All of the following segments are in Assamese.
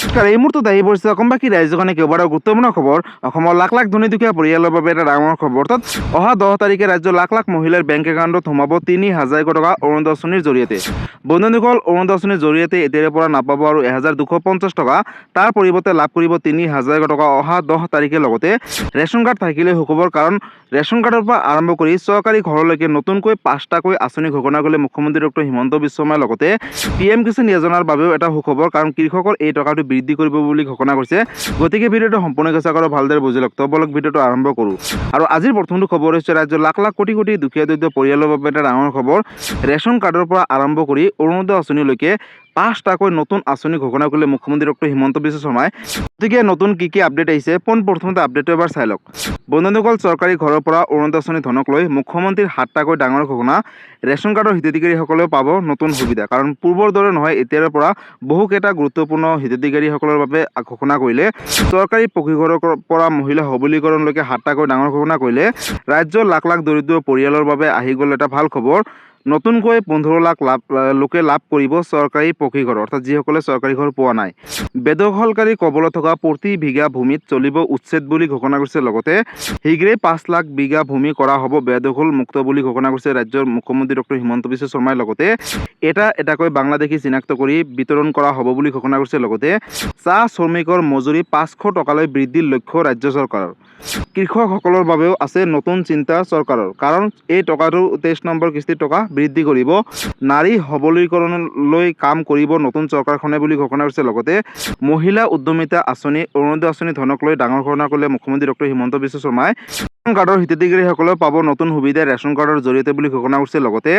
এই মুহূৰ্তত আহি পৰিছে অসমবাসী ৰাইজখনে কেইবাটাও গুৰুত্বপূৰ্ণ খবৰ। অসমৰ লাখ লাখ ধনী দুখীয়া পৰিয়ালৰ বাবে এটা ডাঙৰ খবৰ। অৰ্থাৎ অহা 10 তাৰিখে ৰাজ্যৰ লাখ লাখ মহিলাৰ বেংক একাউণ্টত সোমাব ৩,০০০ টকা অৰুণোদয় আঁচনিৰ জৰিয়তে। বন্ধুসকল, অৰুণোদয় আঁচনিৰ জৰিয়তে এতিয়াৰে পৰা নাপাব আৰু ১,২৫০ টকা, তাৰ পৰিৱৰ্তে লাভ কৰিব ৩,০০০ টকা অহা 10 তাৰিখে। লগতে ৰেচন কাৰ্ড থাকিলে সুখবৰ, কাৰণ ৰেচন কাৰ্ডৰ পৰা আৰম্ভ কৰি চৰকাৰী ঘৰলৈকে নতুনকৈ ৫টাকৈ আঁচনি ঘোষণা কৰিলে মুখ্যমন্ত্ৰী ডক্টৰ হিমন্ত বিশ্ব শৰ্মাই। লগতে PM কিষাণ যোজনাৰ বাবেও এটা সুখবৰ, কাৰণ কৃষকৰ এই টকাটো বৃদ্ধি কৰিব বুলি ঘোষণা কৰিছে। গতিকে ভিডিঅ'টো সম্পূৰ্ণ চেষ্টা কৰক, ভালদৰে বুজি লওক। তো বলক ভিডিঅ'টো আৰম্ভ কৰোঁ। আৰু আজিৰ প্ৰথমটো খবৰ হৈছে ৰাজ্যৰ লাখ লাখ কোটি কোটি দুখীয়া দৰিদ্ৰ পৰিয়ালৰ বাবে এটা ডাঙৰ খবৰ। ৰেচন কাৰ্ডৰ পৰা আৰম্ভ কৰি অৰুণোদয় আঁচনিলৈকে ৫টাকৈ নতুন আঁচনি ঘোষণা কৰিলে মুখ্যমন্ত্ৰী ডক্টৰ হিমন্ত বিশ্ব শৰ্মাই। গতিকে নতুন কি আপডেট আহিছে, পোনপ্ৰথমতে আপডেটটো এবাৰ চাই লওক। বন্ধুসকল, চৰকাৰী ঘৰৰ পৰা অৰুণোদয় আঁচনি ধনক লৈ মুখ্যমন্ত্ৰীৰ ৭টাকৈ ডাঙৰ ঘোষণা। ৰেচন কাৰ্ডৰ হিতাধিকাৰীসকলেও পাব নতুন সুবিধা, কাৰণ পূৰ্বৰ দৰে নহয়। এতিয়াৰ পৰা বহুকেইটা গুৰুত্বপূৰ্ণ হিতাধিকাৰীসকলৰ বাবে ঘোষণা কৰিলে। চৰকাৰী পকীঘৰৰ পৰা মহিলা সবলীকৰণলৈকে ৭টাকৈ ডাঙৰ ঘোষণা কৰিলে। ৰাজ্যৰ লাখ লাখ দৰিদ্ৰ পৰিয়ালৰ বাবে আহি গ'ল এটা ভাল খবৰ। নতুনকৈ ১৫ লাখ লোকে লাভ কৰিব চৰকাৰী পকীঘৰ, অৰ্থাৎ যিসকলে চৰকাৰী ঘৰ পোৱা নাই। বেদখলকাৰী কবলত থকা প্ৰতি বিঘা ভূমিত চলিব উচ্ছেদ বুলি ঘোষণা কৰিছে। লগতে শীঘ্ৰেই ৫ লাখ বিঘা ভূমি কৰা হ'ব বেদখল মুক্ত বুলি ঘোষণা কৰিছে ৰাজ্যৰ মুখ্যমন্ত্ৰী ডক্টৰ হিমন্ত বিশ্ব শৰ্মাই। লগতে এটাকৈ বাংলাদেশী চিনাক্ত কৰি বিতৰণ কৰা হ'ব বুলি ঘোষণা কৰিছে। লগতে চাহ শ্ৰমিকৰ মজুৰি ৫০০ টকালৈ বৃদ্ধিৰ লক্ষ্য ৰাজ্য চৰকাৰৰ। কৃষকসকলৰ বাবেও আছে নতুন চিন্তা চৰকাৰৰ, কাৰণ এই টকাটো ২৩ নম্বৰ কিস্তিৰ টকা বৃদ্ধি কৰিব। নাৰী সবলীকৰণলৈ কাম কৰিব নতুন চৰকাৰখনে বুলি ঘোষণা কৰিছে। লগতে মহিলা উদ্যমিতা আঁচনি, অৰুণোদয় আঁচনি ধনক লৈ ডাঙৰ ঘোষণা কৰিলে মুখ্যমন্ত্ৰী ডক্টৰ হিমন্ত বিশ্ব শৰ্মাই। ৰেচন কাৰ্ডৰ হিতাধিকাৰীসকলেও পাব নতুন সুবিধা ৰেচন কাৰ্ডৰ জৰিয়তে বুলি ঘোষণা কৰিছে। লগতে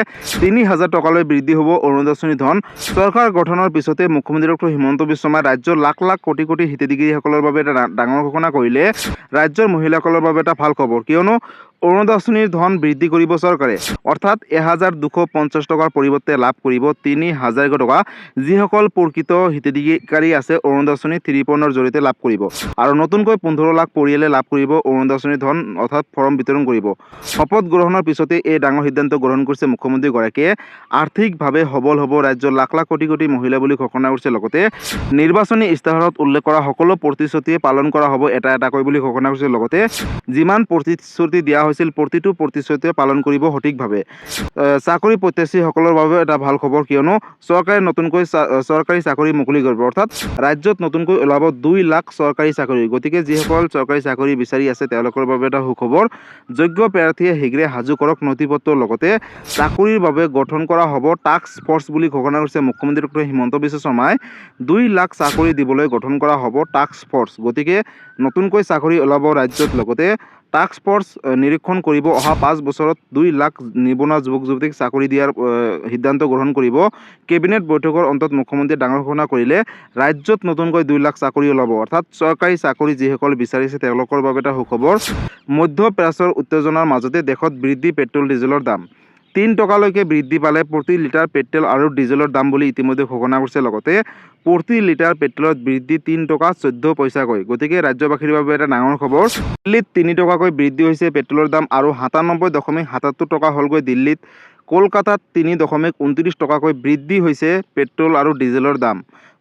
৩,০০০ টকালৈ বৃদ্ধি হ'ব অৰুণোদয় আঁচনি ধন। চৰকাৰ গঠনৰ পিছতে মুখ্যমন্ত্ৰী ডক্টৰ হিমন্ত বিশ্ব শৰ্মাই ৰাজ্যৰ লাখ লাখ কোটি কোটি হিতাধিকাৰীসকলৰ বাবে এটা ডাঙৰ ঘোষণা কৰিলে। ৰাজ্যৰ মহিলাসকলৰ বাবে এটা ভাল খবৰ, কিয়নো অৰুণোদয় আঁচনিৰ ধন বৃদ্ধি কৰিব চৰকাৰে। অৰ্থাৎ ১,২৫০ টকাৰ পৰিৱৰ্তে লাভ কৰিব ৩,০০০ টকা। যিসকল প্ৰকৃত হিতাধিকাৰী আছে অৰুণোদয় আঁচনি ৩.0 জৰিয়তে লাভ কৰিব। আৰু নতুনকৈ ১৫ লাখ পৰিয়ালে লাভ কৰিব অৰুণোদয় আঁচনিৰ ধন, অৰ্থাৎ ফৰ্ম বিতৰণ কৰিব। শপত গ্ৰহণৰ পিছতে এই ডাঙৰ সিদ্ধান্ত গ্ৰহণ কৰিছে মুখ্যমন্ত্ৰীগৰাকীয়ে। আৰ্থিকভাৱে সবল হ'ব ৰাজ্যৰ লাখ লাখ কোটি কোটি মহিলা বুলি ঘোষণা কৰিছে। লগতে নিৰ্বাচনী ইস্তাহাৰত উল্লেখ কৰা সকলো প্ৰতিশ্ৰুতি পালন কৰা হ'ব এটাকৈ বুলি ঘোষণা কৰিছে। লগতে যিমান প্ৰতিশ্ৰুতি দিয়া হৈছিল প্ৰতিটো প্ৰতিশ্ৰুতিয়ে পালন কৰিব সঠিকভাৱে। চাকৰি প্ৰত্যাশীসকলৰ বাবে এটা ভাল খবৰ, কিয়নো চৰকাৰে নতুনকৈ চৰকাৰী চাকৰি মুকলি কৰিব। অৰ্থাৎ ৰাজ্যত নতুনকৈ ওলাব ২ লাখ চৰকাৰী চাকৰি। গতিকে যিসকল চৰকাৰী চাকৰি বিচাৰি আছে তেওঁলোকৰ বাবে এটা সুখবৰ। যোগ্য প্ৰাৰ্থীয়ে শীঘ্ৰে সাজু কৰক নথিপত্ৰ। লগতে চাকৰিৰ বাবে গঠন কৰা হ'ব টাস্ক ফৰ্চ বুলি ঘোষণা কৰিছে মুখ্যমন্ত্ৰী ডক্টৰ হিমন্ত বিশ্ব শৰ্মাই। ২ লাখ চাকৰি দিবলৈ গঠন কৰা হ'ব টাস্ক ফৰ্চ। গতিকে নতুনকৈ চাকৰি ওলাব ৰাজ্যত। লগতে টাস্ক ফৰ্চ নিৰীক্ষণ কৰিব। অহা ৫ বছৰত ২ লাখ নিবনুৱা যুৱক যুৱতীক চাকৰি দিয়াৰ সিদ্ধান্ত গ্ৰহণ কৰিব। কেবিনেট বৈঠকৰ অন্তত মুখ্যমন্ত্ৰীয়ে ডাঙৰ ঘোষণা কৰিলে। ৰাজ্যত নতুনকৈ ২ লাখ চাকৰি ওলাব। অৰ্থাৎ চৰকাৰী চাকৰি যিসকল বিচাৰিছে তেওঁলোকৰ বাবে এটা সুখবৰ। মধ্যপ্ৰাচ্যৰ উত্তেজনাৰ মাজতে দেশত বৃদ্ধি পেট্ৰল ডিজেলৰ দাম। ৩ টকালৈকে বৃদ্ধি পালে প্ৰতি লিটাৰ পেট্ৰল আৰু ডিজেলৰ দাম বুলি ইতিমধ্যে ঘোষণা কৰিছে। লগতে প্ৰতি লিটাৰ পেট্ৰলত বৃদ্ধি ৩ টকা ১৪ পইচাকৈ। গতিকে ৰাজ্যবাসীৰ বাবে এটা ডাঙৰ খবৰ। দিল্লীত ৩ টকাকৈ বৃদ্ধি হৈছে পেট্ৰলৰ দাম আৰু ৯৭.৭৭ টকা হ'লগৈ দিল্লীত। কলকাতাত ৩.২৯ টকাকৈ বৃদ্ধি হৈছে পেট্ৰল আৰু ডিজেলৰ দাম।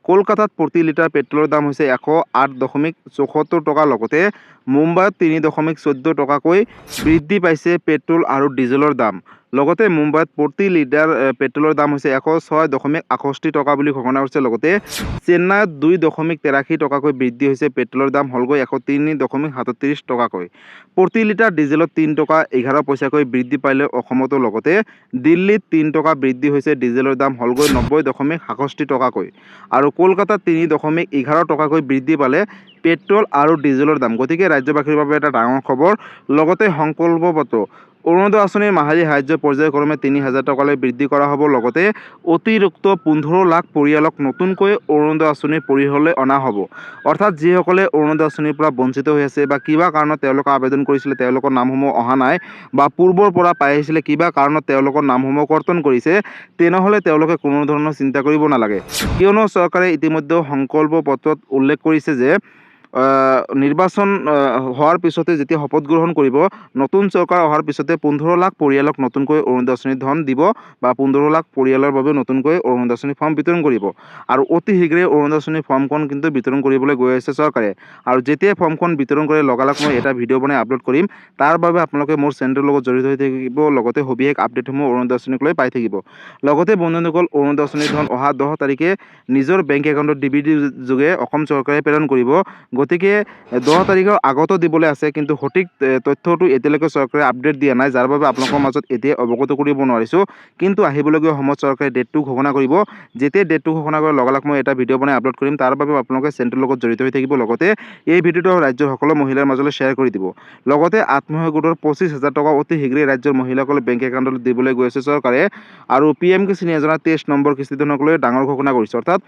কলকাতাত প্ৰতি লিটাৰ পেট্ৰলৰ দাম হৈছে ১০৮.৭৪ টকা। লগতে মুম্বাইত ৩.১৪ টকাকৈ বৃদ্ধি পাইছে পেট্ৰল আৰু ডিজেলৰ দাম। লগতে মুম্বাইত প্ৰতি লিটাৰ পেট্ৰলৰ দাম হৈছে ১০৬.৬৮ টকা বুলি ঘোষণা কৰিছে। লগতে চেন্নাইত ২.৮৩ টকাকৈ বৃদ্ধি হৈছে পেট্ৰলৰ দাম হ'লগৈ ১০৩.৩৭ টকাকৈ। প্ৰতি লিটাৰ ডিজেলত ৩ টকা ১১ পইচাকৈ বৃদ্ধি পালে অসমতো। লগতে দিল্লীত ৩ টকা বৃদ্ধি হৈছে ডিজেলৰ দাম হ'লগৈ ৯০.৬৭ টকাকৈ। আৰু কলকাতাত ৩.১১ টকাকৈ বৃদ্ধি পালে পেট্ৰল আৰু ডিজেলৰ দাম। গতিকে ৰাজ্যবাসীৰ বাবে এটা ডাঙৰ খবৰ। লগতে সংকল্প পত্ৰ, অৰুণোদয় আঁচনিৰ মাহিলী সাহায্য পৰ্যায়ক্ৰমে ৩,০০০ টকালৈ বৃদ্ধি কৰা হ'ব। লগতে অতিৰিক্ত ১৫ লাখ পৰিয়ালক নতুনকৈ অৰুণোদয় আঁচনিৰ পৰিসৰলৈ অনা হ'ব। অৰ্থাৎ যিসকলে অৰুণোদয় আঁচনিৰ পৰা বঞ্চিত হৈ আছে বা কিবা কাৰণত তেওঁলোকে আবেদন কৰিছিলে তেওঁলোকৰ নামসমূহ অহা নাই, বা পূৰ্বৰ পৰা পাই আহিছিলে কিবা কাৰণত তেওঁলোকৰ নামসমূহ কৰ্তন কৰিছে, তেনেহ'লে তেওঁলোকে কোনো ধৰণৰ চিন্তা কৰিব নালাগে। কিয়নো চৰকাৰে ইতিমধ্যে সংকল্প পত্ৰত উল্লেখ কৰিছে যে নিৰ্বাচন হোৱাৰ পিছতে যেতিয়া শপত গ্ৰহণ কৰিব, নতুন চৰকাৰ অহাৰ পিছতে 15 লাখ পৰিয়ালক নতুনকৈ অৰুণোদয় আঁচনিৰ ধন দিব বা 15 লাখ পৰিয়ালৰ বাবে নতুনকৈ অৰুণোদয় আঁচনিৰ ফৰ্ম বিতৰণ কৰিব। আৰু অতি শীঘ্ৰে অৰুণোদয় আঁচনিৰ ফৰ্মখন কিন্তু বিতৰণ কৰিবলৈ গৈ আছে চৰকাৰে। আৰু যেতিয়া ফৰ্মখন বিতৰণ কৰে লগালগ মই এটা ভিডিঅ' বনাই আপলোড কৰিম। তাৰ বাবে আপোনালোকে মোৰ চেনেলৰ লগত জড়িত হৈ থাকিব, লগতে সবিশেষ আপডেটসমূহ অৰুণোদয় আঁচনিক লৈ পাই থাকিব। লগতে বন্ধুসকল, অৰুণোদয় আঁচনিৰ ধন অহা 10 তাৰিখে নিজৰ বেংক একাউণ্টত ডিবিটি যোগে অসম চৰকাৰে প্ৰেৰণ কৰিব। গতিকে 10 তাৰিখৰ আগতো দিবলৈ আছে, কিন্তু সঠিক তথ্যটো এতিয়ালৈকে চৰকাৰে আপডেট দিয়া নাই, যাৰ বাবে আপোনালোকৰ মাজত এতিয়া অৱগত কৰিব নোৱাৰিছোঁ। কিন্তু আহিবলগীয়া সময়ত চৰকাৰে ডেটটো ঘোষণা কৰিব। যেতিয়া ডেটটো ঘোষণা কৰে লগালগ মই এটা ভিডিঅ' বনাই আপলোড কৰিম। তাৰ বাবে আপোনালোকে চেনেলৰ লগত জড়িত হৈ থাকিব। লগতে এই ভিডিঅ'টো ৰাজ্যৰ সকলো মহিলাৰ মাজলৈ শ্বেয়াৰ কৰি দিব। লগতে আত্মসহায়ক গোটৰ 25,000 টকা অতি শীঘ্ৰেই ৰাজ্যৰ মহিলাসকলে বেংক একাউণ্টত দিবলৈ গৈ আছে চৰকাৰে। আৰু PM কিষাণ যোজনাৰ 23 নম্বৰ কিস্তিধনক লৈ ডাঙৰ ঘোষণা কৰিছে। অৰ্থাৎ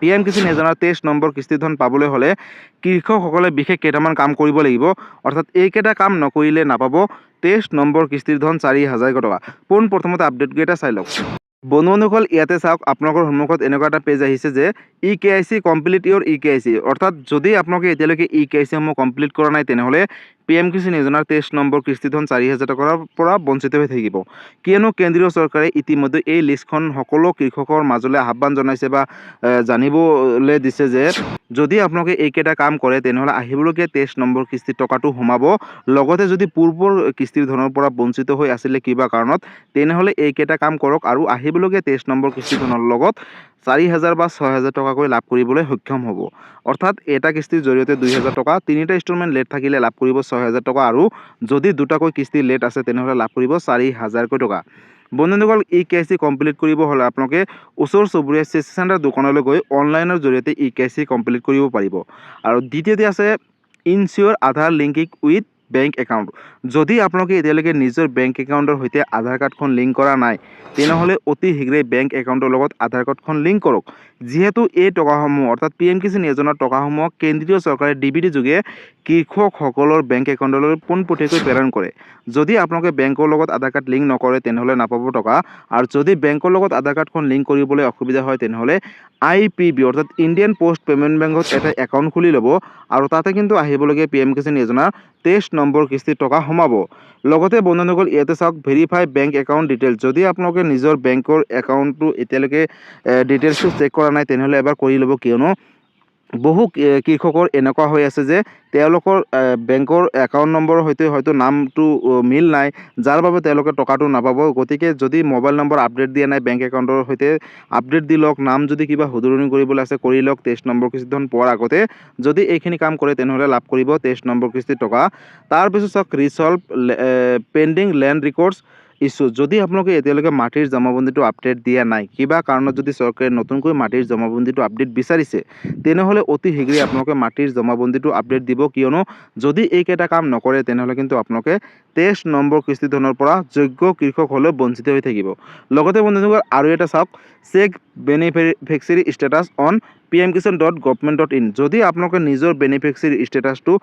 PM কিষাণ যোজনাৰ 23 নম্বৰ কিস্তিধন পাবলৈ হ'লে কৃষকসকলে বিশেষ কেইটামান কাম কৰিব লাগিব। অৰ্থাৎ এইকেইটা কাম নকৰিলে নাপাব 23 নম্বৰ কিস্তিৰ ধন 4,000 টকা। পোনপ্ৰথমতে আপডেটকেইটা চাই লওক। বন্ধুসকল, ইয়াতে চাওক, আপোনালোকৰ সন্মুখত এনেকুৱা এটা পেজ আহিছে যে EKYC কমপ্লিট ইয়ৰ EKYC। অৰ্থাৎ যদি আপোনালোকে এতিয়ালৈকে EKYC সমূহ কমপ্লিট কৰা নাই, তেনেহ'লে PM কিষাণ যোজনাৰ 23 নম্বৰ কিস্তিধন 4,000 টকাৰ পৰা বঞ্চিত হৈ থাকিব। কিয়নো কেন্দ্ৰীয় চৰকাৰে ইতিমধ্যে এই লিষ্টখন সকলো কৃষকৰ মাজলৈ আহ্বান জনাইছে বা জানিবলৈ দিছে যে যদি আপোনালোকে এইকেইটা কাম কৰে তেনেহ'লে আহিবলগীয়া 23 নম্বৰ কিস্তিৰ টকাটো সোমাব। লগতে যদি পূৰ্বৰ কিস্তিৰ ধনৰ পৰা বঞ্চিত হৈ আছিলে কিবা কাৰণত, তেনেহ'লে এইকেইটা কাম কৰক আৰু আহিবলগীয়া 23 নম্বৰ কিস্তিৰ ধনৰ লগত 4,000 বা 6,000 টকাকৈ লাভ কৰিবলৈ সক্ষম হ'ব। অৰ্থাৎ এটা কিস্তিৰ জৰিয়তে 2,000 টকা, 3টা ইনষ্টলমেণ্ট লেট থাকিলে লাভ কৰিব 6,000 টকা, আৰু যদি দুটাকৈ কিস্তি লেট আছে তেনেহ'লে লাভ কৰিব 4,000 টকা। বন্ধুসকল, EKYC কমপ্লিট কৰিব হ'লে আপোনালোকে ওচৰ চুবুৰীয়া CSC চেণ্টাৰ দোকানলৈ গৈ অনলাইনৰ জৰিয়তে EKYC কমপ্লিট কৰিব পাৰিব। আৰু দ্বিতীয়তে আছে ইনচিয়'ৰ Aadhaar linking with bank account. যদি আপোনালোকে এতিয়ালৈকে নিজৰ বেংক একাউণ্টৰ সৈতে আধাৰ কাৰ্ডখন লিংক কৰা নাই, তেনেহ'লে অতি শীঘ্ৰেই বেংক একাউণ্টৰ লগত আধাৰ কাৰ্ডখন লিংক কৰক। যিহেতু এই টকাসমূহ অৰ্থাৎ PM কিষাণ যোজনাৰ টকাসমূহ কেন্দ্ৰীয় চৰকাৰে DBT যোগে কৃষকসকলৰ বেংক একাউণ্টলৈ পোনপটীয়াকৈ প্ৰেৰণ কৰে। যদি আপোনালোকে বেংকৰ লগত আধাৰ কাৰ্ড লিংক নকৰে তেনেহ'লে নাপাব টকা। আৰু যদি বেংকৰ লগত আধাৰ কাৰ্ডখন লিংক কৰিবলৈ অসুবিধা হয় তেনেহ'লে IPB অৰ্থাৎ ইণ্ডিয়ান পোষ্ট পে'মেণ্ট বেংকত এটা একাউণ্ট খুলি ল'ব, আৰু তাতে কিন্তু আহিবলগীয়া PM কিষাণ যোজনাৰ 23 নম্বৰ কিস্তিৰ টকা সোমাব। লগতে বন্ধুসকল, ইয়াতে চাওক, ভেৰিফাই বেংক একাউণ্ট ডিটেইলছ। যদি আপোনালোকে নিজৰ বেংকৰ একাউণ্টটো এতিয়ালৈকে ডিটেইলছটো চেক কৰা নাই তেনেহ'লে এবাৰ কৰি ল'ব। কিয়নো বহু কৃষকৰ এনেকুৱা হৈ আছে যে তেওঁলোকৰ বেংকৰ একাউণ্ট নম্বৰৰ সৈতে হয়তো নামটো মিল নাই, যাৰ বাবে তেওঁলোকে টকাটো নাপাব। গতিকে যদি মোবাইল নম্বৰ আপডেট দিয়া নাই, বেংক একাউণ্টৰ সৈতে আপডেট দি লওক। নাম যদি কিবা শুধৰণি কৰিবলৈ আছে কৰি লওক 23 নম্বৰ কিস্তিধন পোৱাৰ আগতে। যদি এইখিনি কাম কৰে তেনেহ'লে লাভ কৰিব 23 নম্বৰ কিস্তিৰ টকা। তাৰপিছত চাওক, ৰিচল্ভ পেণ্ডিং লেণ্ড ৰেকৰ্ডছ ইছ্যু। যদি আপোনালোকে এতিয়ালৈকে মাটিৰ জমাবন্দীটো আপডেট দিয়া নাই, কিবা কাৰণত যদি চৰকাৰে নতুনকৈ মাটিৰ জমাবন্দীটো আপডেট বিচাৰিছে, তেনেহ'লে অতি শীঘ্ৰেই আপোনালোকে মাটিৰ জমাবন্দীটো আপডেট দিব। কিয়নো যদি এইকেইটা কাম নকৰে তেনেহ'লে কিন্তু আপোনালোকে 23 নম্বৰ কিস্তিধনৰ পৰা যোগ্য কৃষক হ'লেও বঞ্চিত হৈ থাকিব। লগতে বন্ধুসকল, আৰু এটা চাওক, check beneficiary status on pmkisan.government.in। যদি আপোনালোকে নিজৰ বেনিফিচিয়াৰী ষ্টেটাছটো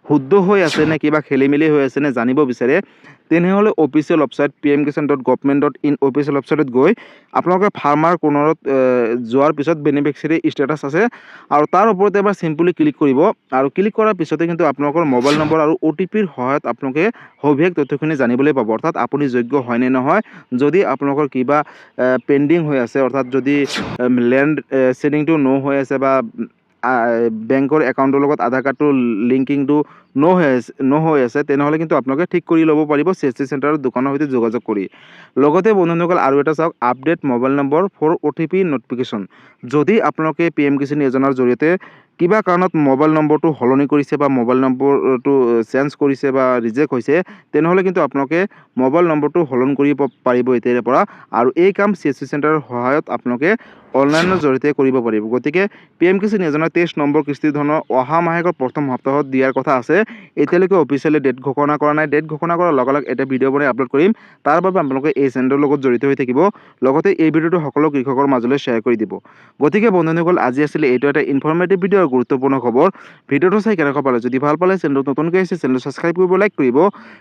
শুদ্ধ হৈ আছে নে কিবা খেলি মেলি হৈ আছে নে জানিব বিচাৰে, তেনেহ'লে অফিচিয়েল ৱেবছাইট pmkisan.government.in অফিচিয়েল ৱেবছাইটত গৈ আপোনালোকে ফাৰ্মাৰ কৰ্ণৰত যোৱাৰ পিছত বেনিফিচিয়াৰী ষ্টেটাছ আছে, আৰু তাৰ ওপৰতে এবাৰ চিম্পলি ক্লিক কৰিব। আৰু ক্লিক কৰাৰ পিছতে কিন্তু আপোনালোকৰ মোবাইল নম্বৰ আৰু OTPৰ সহায়ত আপোনালোকে সবিশেষ তথ্যখিনি জানিবলৈ পাব। অৰ্থাৎ আপুনি যোগ্য হয় নে নহয়, যদি আপোনালোকৰ কিবা পেণ্ডিং হৈ আছে, অৰ্থাৎ যদি লেণ্ড চেডিংটো ন' হৈ আছে বা বেংকৰ একাউণ্টৰ লগত আধাৰ কাৰ্ডটো লিংকিংটো ন' হৈ আছে, তেনেহ'লে কিন্তু আপোনালোকে ঠিক কৰি ল'ব পাৰিব CSC চেণ্টাৰৰ দোকানৰ সৈতে যোগাযোগ কৰি। লগতে বন্ধুসকল, আৰু এটা চাওক, update mobile number for OTP notification. যদি আপোনালোকে PM কিষাণ যোজনাৰ জৰিয়তে কিবা কাৰণত মোবাইল নম্বৰটো সলনি কৰিছে বা মোবাইল নম্বৰটো চেঞ্জ কৰিছে বা ৰিজেক্ট হৈছে, তেনেহ'লে কিন্তু আপোনালোকে মোবাইল নম্বৰটো সলনি কৰিব পাৰিব এতিয়াৰে পৰা। আৰু এই কাম CSC চেণ্টাৰৰ সহায়ত আপোনালোকে অনলাইনৰ জৰিয়তে কৰিব পাৰিব। গতিকে PM কিষাণ যোজনাৰ 23 নম্বৰ কিস্তিধনৰ অহা মাহেকৰ প্ৰথম সপ্তাহত দিয়াৰ কথা আছে। এতিয়ালৈকে অফিচিয়েলি ডেট ঘোষণা কৰা নাই। ডেট ঘোষণা কৰাৰ লগালগ এটা ভিডিঅ' বনাই আপলোড কৰিম। তাৰ বাবে আপোনালোকে এই চেনেলৰ লগত জড়িত হৈ থাকিব। লগতে এই ভিডিঅ'টো সকলো কৃষকৰ মাজলৈ শ্বেয়াৰ কৰি দিব। গতিকে বন্ধুসকল, আজি আছিলে এইটো এটা ইনফৰ্মেটিভ ভিডিঅ' আৰু গুৰুত্বপূৰ্ণ খবৰ। ভিডিঅ'টো চাই কেনেকুৱা পালে, যদি ভাল পালে চেনেলটো নতুনকৈ আহিছে চেনেলটো ছাবস্ক্ৰাইব কৰিব, লাইক কৰিব।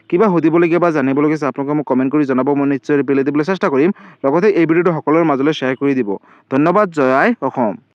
কিবা সুধিবলগীয়া বা জানিবলগীয়া আছে আপোনালোকে মোক কমেণ্ট কৰি জনাব, মই নিশ্চয় ৰিপ্লাই দিবলৈ চেষ্টা কৰিম। লগতে এই ভিডিঅ'টো সকলোৰে মাজলৈ শ্বেয়াৰ কৰি দিব। ধন্যবাদ। জয় আই অসম।